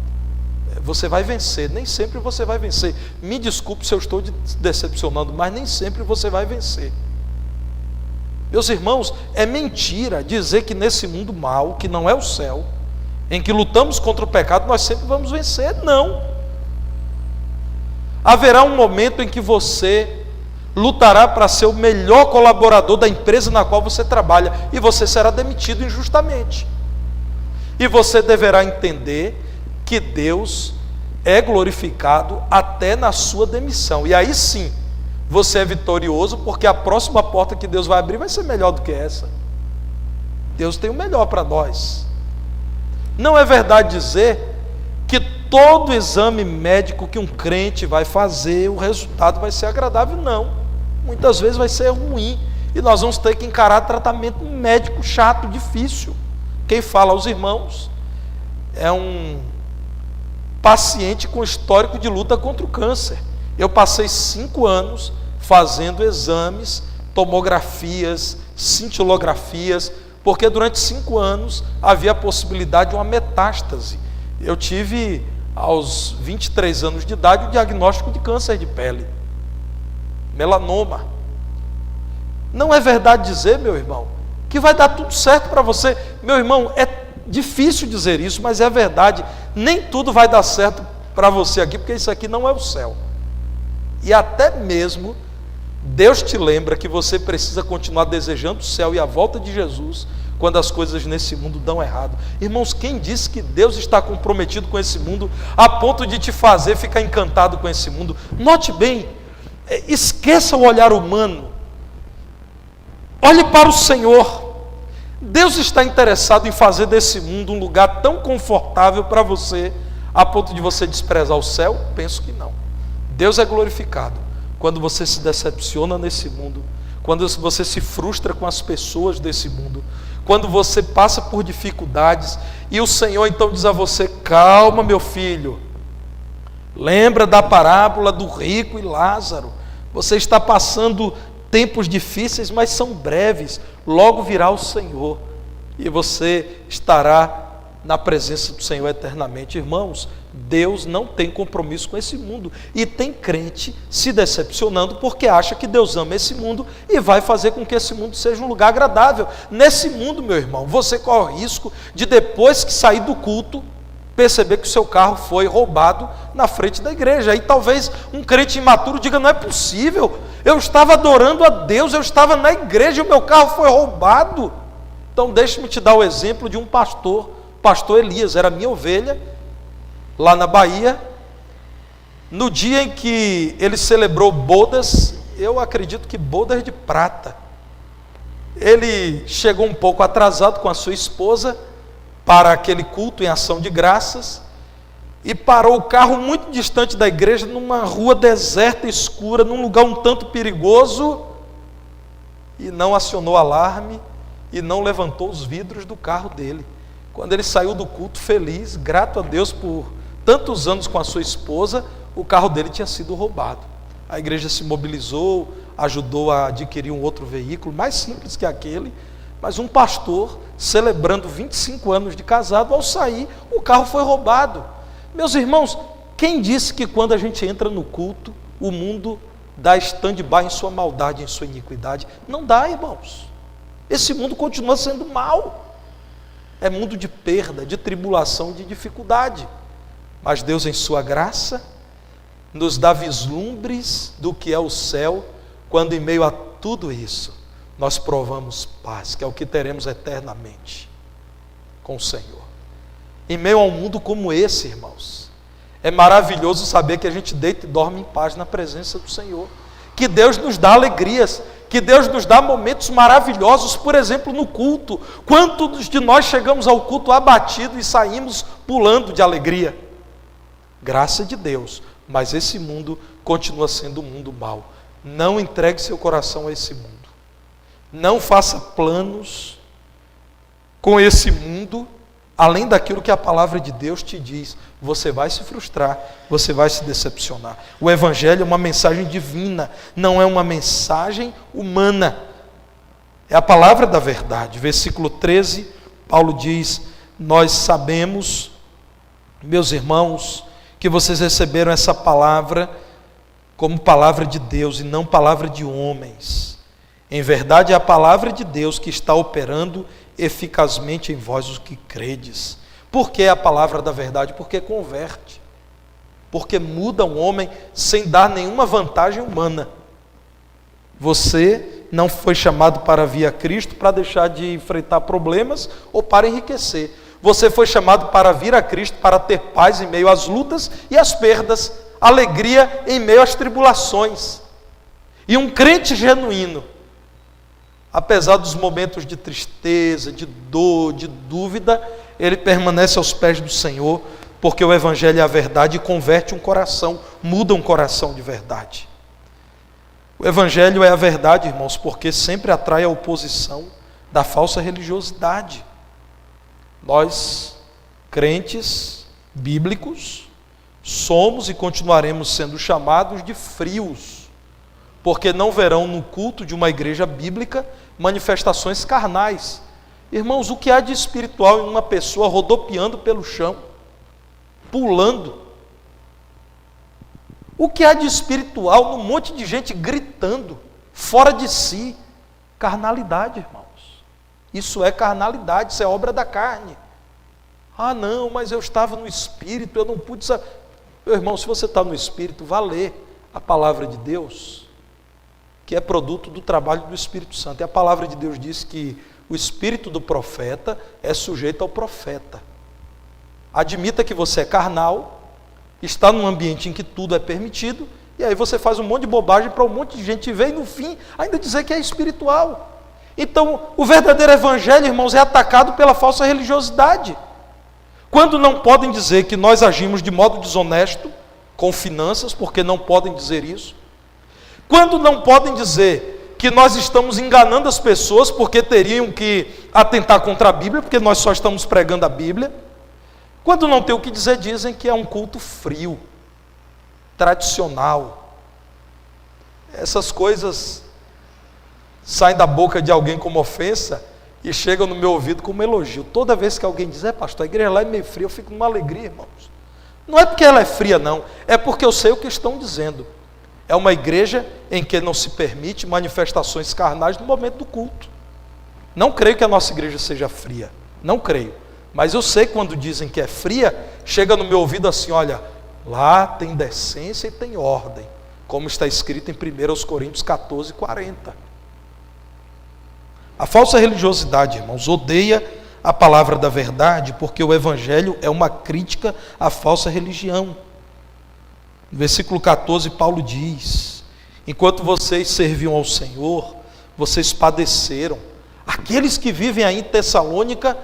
Você vai vencer. Nem sempre você vai vencer. Me desculpe se eu estou decepcionando, mas nem sempre você vai vencer. Meus irmãos, é mentira dizer que nesse mundo mau, que não é o céu, em que lutamos contra o pecado, nós sempre vamos vencer. Não. Haverá um momento em que você lutará para ser o melhor colaborador da empresa na qual você trabalha, e você será demitido injustamente. E você deverá entender que Deus é glorificado até na sua demissão. E aí sim, você é vitorioso, porque a próxima porta que Deus vai abrir vai ser melhor do que essa. Deus tem o melhor para nós. Não é verdade dizer que todo exame médico que um crente vai fazer, o resultado vai ser agradável. Não. Muitas vezes vai ser ruim. E nós vamos ter que encarar tratamento médico chato, difícil. Quem fala aos irmãos é um paciente com histórico de luta contra o câncer. Eu passei 5 anos fazendo exames, tomografias, cintilografias, porque durante 5 anos havia a possibilidade de uma metástase. Eu tive, aos 23 anos de idade, o diagnóstico de câncer de pele, melanoma. Não é verdade dizer, meu irmão, que vai dar tudo certo para você. Meu irmão, é difícil dizer isso, mas é verdade. Nem tudo vai dar certo para você aqui, porque isso aqui não é o céu. E até mesmo Deus te lembra que você precisa continuar desejando o céu e a volta de Jesus quando as coisas nesse mundo dão errado. Irmãos, quem disse que Deus está comprometido com esse mundo a ponto de te fazer ficar encantado com esse mundo? Note bem, esqueça o olhar humano. Olhe para o Senhor. Deus está interessado em fazer desse mundo um lugar tão confortável para você, a ponto de você desprezar o céu? Penso que não. Deus é glorificado quando você se decepciona nesse mundo, quando você se frustra com as pessoas desse mundo, quando você passa por dificuldades, e o Senhor então diz a você: calma, meu filho, lembra da parábola do rico e Lázaro, você está passando tempos difíceis, mas são breves, logo virá o Senhor, e você estará na presença do Senhor eternamente. Irmãos, Deus não tem compromisso com esse mundo, e tem crente se decepcionando porque acha que Deus ama esse mundo e vai fazer com que esse mundo seja um lugar agradável. Nesse mundo, meu irmão, você corre o risco de, depois que sair do culto, perceber que o seu carro foi roubado na frente da igreja. Aí talvez um crente imaturo diga: não é possível, eu estava adorando a Deus, eu estava na igreja e o meu carro foi roubado. Então deixe-me te dar o exemplo de um pastor, pastor Elias, era minha ovelha, lá na Bahia. No dia em que ele celebrou bodas, eu acredito que bodas de prata, ele chegou um pouco atrasado com a sua esposa para aquele culto em ação de graças, e parou o carro muito distante da igreja, numa rua deserta, escura, num lugar um tanto perigoso, e não acionou alarme, e não levantou os vidros do carro dele. Quando ele saiu do culto feliz, grato a Deus por tantos anos com a sua esposa, o carro dele tinha sido roubado. A igreja se mobilizou, ajudou a adquirir um outro veículo, mais simples que aquele, mas um pastor, celebrando 25 anos de casado, ao sair, o carro foi roubado. Meus irmãos, quem disse que quando a gente entra no culto, o mundo dá stand-by em sua maldade, em sua iniquidade? Não dá, irmãos. Esse mundo continua sendo mau. É mundo de perda, de tribulação, de dificuldade. Mas Deus, em sua graça, nos dá vislumbres do que é o céu, quando em meio a tudo isso, nós provamos paz, que é o que teremos eternamente com o Senhor. Em meio a um mundo como esse, irmãos, é maravilhoso saber que a gente deita e dorme em paz na presença do Senhor, que Deus nos dá alegrias, que Deus nos dá momentos maravilhosos, por exemplo, no culto. Quantos de nós chegamos ao culto abatido e saímos pulando de alegria? Graça de Deus, mas esse mundo continua sendo um mundo mau. Não entregue seu coração a esse mundo. Não faça planos com esse mundo, além daquilo que a palavra de Deus te diz. Você vai se frustrar, você vai se decepcionar. O Evangelho é uma mensagem divina, não é uma mensagem humana. É a palavra da verdade. Versículo 13, Paulo diz: nós sabemos, meus irmãos, que vocês receberam essa palavra como palavra de Deus e não palavra de homens. Em verdade, é a palavra de Deus que está operando eficazmente em vós os que credes. Por que a palavra da verdade? Porque converte. Porque muda um homem sem dar nenhuma vantagem humana. Você não foi chamado para vir a Cristo para deixar de enfrentar problemas ou para enriquecer. Você foi chamado para vir a Cristo para ter paz em meio às lutas e às perdas, alegria em meio às tribulações. E um crente genuíno, apesar dos momentos de tristeza, de dor, de dúvida, ele permanece aos pés do Senhor, porque o Evangelho é a verdade e converte um coração, muda um coração de verdade. O Evangelho é a verdade, irmãos, porque sempre atrai a oposição da falsa religiosidade. Nós, crentes bíblicos, somos e continuaremos sendo chamados de frios, porque não verão no culto de uma igreja bíblica manifestações carnais. Irmãos, o que há de espiritual em uma pessoa rodopiando pelo chão, pulando? O que há de espiritual num monte de gente gritando, fora de si? Carnalidade, irmãos. Isso é carnalidade, isso é obra da carne. Ah, não, mas eu estava no Espírito, eu não pude saber. Meu irmão, se você está no Espírito, vá ler a palavra de Deus, que é produto do trabalho do Espírito Santo. E a palavra de Deus diz que o espírito do profeta é sujeito ao profeta. Admita que você é carnal, está num ambiente em que tudo é permitido, e aí você faz um monte de bobagem para um monte de gente ver e no fim ainda dizer que é espiritual. Então, o verdadeiro evangelho, irmãos, é atacado pela falsa religiosidade. Quando não podem dizer que nós agimos de modo desonesto com finanças, porque não podem dizer isso. Quando não podem dizer que nós estamos enganando as pessoas porque teriam que atentar contra a Bíblia, porque nós só estamos pregando a Bíblia. Quando não tem o que dizer, dizem que é um culto frio, tradicional. Essas coisas saem da boca de alguém como ofensa e chegam no meu ouvido como elogio. Toda vez que alguém diz: pastor, a igreja lá é meio fria, eu fico numa alegria, irmãos. Não é porque ela é fria, não. É porque eu sei o que estão dizendo. É uma igreja em que não se permite manifestações carnais no momento do culto. Não creio que a nossa igreja seja fria. Não creio. Mas eu sei quando dizem que é fria, chega no meu ouvido assim, olha, lá tem decência e tem ordem, como está escrito em 1 Coríntios 14, 40. A falsa religiosidade, irmãos, odeia a palavra da verdade, porque o Evangelho é uma crítica à falsa religião. No versículo 14, Paulo diz: enquanto vocês serviam ao Senhor, vocês padeceram. Aqueles que vivem aí em Tessalônica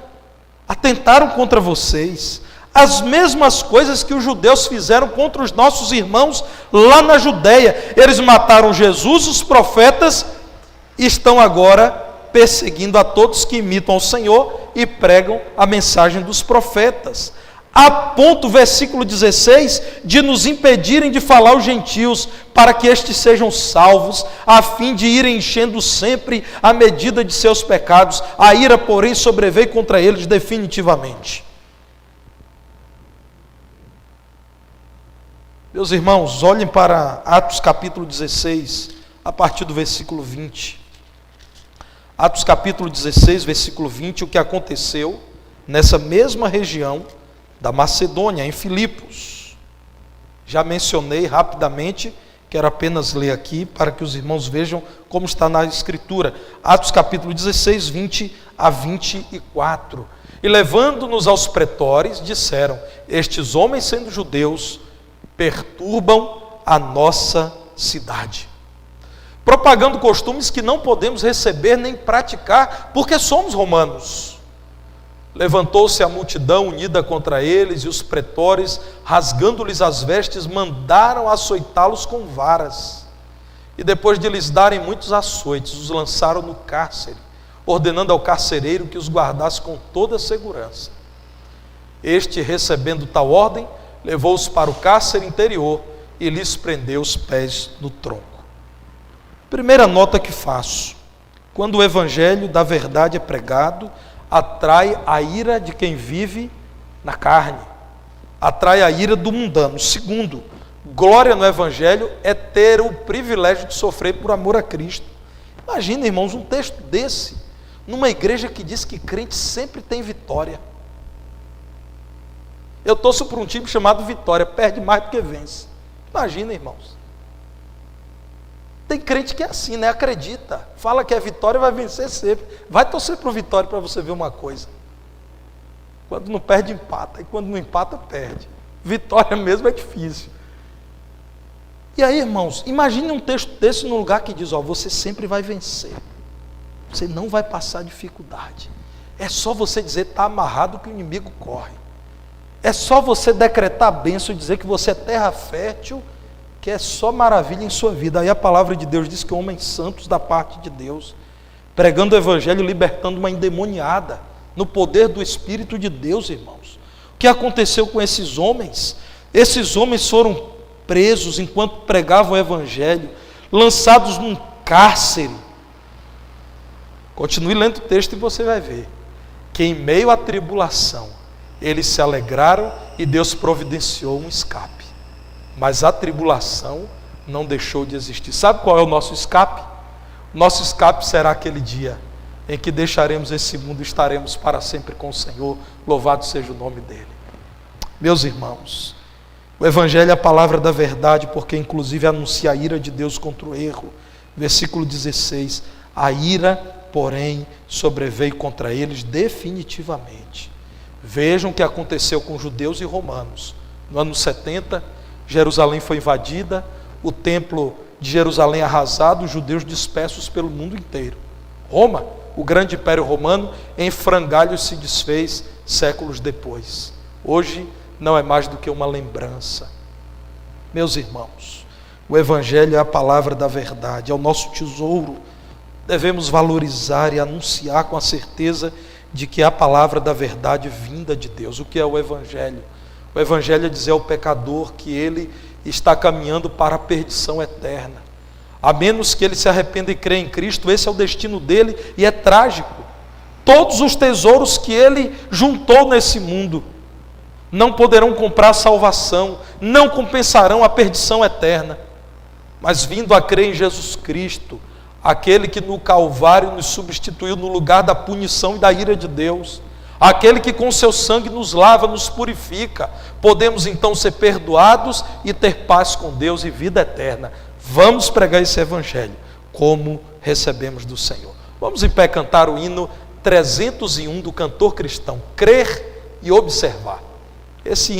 atentaram contra vocês. As mesmas coisas que os judeus fizeram contra os nossos irmãos lá na Judéia. Eles mataram Jesus, os profetas, e estão agora perseguindo a todos que imitam ao Senhor e pregam a mensagem dos profetas. A ponto, versículo 16, de nos impedirem de falar aos gentios, para que estes sejam salvos, a fim de irem enchendo sempre a medida de seus pecados. A ira, porém, sobreveio contra eles definitivamente. Meus irmãos, olhem para Atos capítulo 16, a partir do versículo 20. Atos capítulo 16, versículo 20, o que aconteceu nessa mesma região da Macedônia, em Filipos. Já mencionei rapidamente, quero apenas ler aqui para que os irmãos vejam como está na Escritura. Atos capítulo 16, 20 a 24. E levando-nos aos pretores, disseram: estes homens, sendo judeus, perturbam a nossa cidade, propagando costumes que não podemos receber nem praticar, porque somos romanos. Levantou-se a multidão unida contra eles, e os pretores, rasgando-lhes as vestes, mandaram açoitá-los com varas. E depois de lhes darem muitos açoites, os lançaram no cárcere, ordenando ao carcereiro que os guardasse com toda a segurança. Este, recebendo tal ordem, levou-os para o cárcere interior e lhes prendeu os pés no tronco. Primeira nota que faço: quando o evangelho da verdade é pregado, atrai a ira de quem vive na carne, atrai a ira do mundano. Segundo, glória no evangelho é ter o privilégio de sofrer por amor a Cristo. Imagina, irmãos, um texto desse, numa igreja que diz que crente sempre tem vitória. Eu torço por um time chamado Vitória, perde mais do que vence. Imagina, irmãos. Tem crente que é assim, né? Acredita, fala que é vitória, vai vencer sempre. Vai torcer para o Vitória para você ver uma coisa. Quando não perde, empata. E quando não empata, perde. Vitória mesmo é difícil. E aí, irmãos, imagine um texto desse num lugar que diz: ó, você sempre vai vencer. Você não vai passar dificuldade. É só você dizer, está amarrado, que o inimigo corre. É só você decretar a bênção e dizer que você é terra fértil, que é só maravilha em sua vida. Aí a palavra de Deus diz que homens santos da parte de Deus, pregando o evangelho, libertando uma endemoniada, no poder do Espírito de Deus, irmãos. O que aconteceu com esses homens? Esses homens foram presos enquanto pregavam o evangelho, lançados num cárcere. Continue lendo o texto e você vai ver que em meio à tribulação, eles se alegraram e Deus providenciou um escape. Mas a tribulação não deixou de existir. Sabe qual é o nosso escape? Nosso escape será aquele dia em que deixaremos esse mundo e estaremos para sempre com o Senhor. Louvado seja o nome dele. Meus irmãos, o evangelho é a palavra da verdade, porque inclusive anuncia a ira de Deus contra o erro. Versículo 16: a ira, porém, sobreveio contra eles definitivamente. Vejam o que aconteceu com judeus e romanos. No ano 70, Jerusalém foi invadida, o templo de Jerusalém arrasado, os judeus dispersos pelo mundo inteiro. Roma, o grande império romano, em frangalhos se desfez séculos depois. Hoje não é mais do que uma lembrança. Meus irmãos, o evangelho é a palavra da verdade, é o nosso tesouro. Devemos valorizar e anunciar com a certeza de que é a palavra da verdade vinda de Deus. O que é o evangelho? O evangelho é dizer ao pecador que ele está caminhando para a perdição eterna. A menos que ele se arrependa e creia em Cristo, esse é o destino dele e é trágico. Todos os tesouros que ele juntou nesse mundo não poderão comprar salvação, não compensarão a perdição eterna. Mas vindo a crer em Jesus Cristo, aquele que no Calvário nos substituiu no lugar da punição e da ira de Deus, Aquele que com seu sangue nos lava, nos purifica. Podemos então ser perdoados e ter paz com Deus e vida eterna. Vamos pregar esse evangelho como recebemos do Senhor. Vamos em pé cantar o hino 301 do cantor cristão, Crer e Observar. Esse hino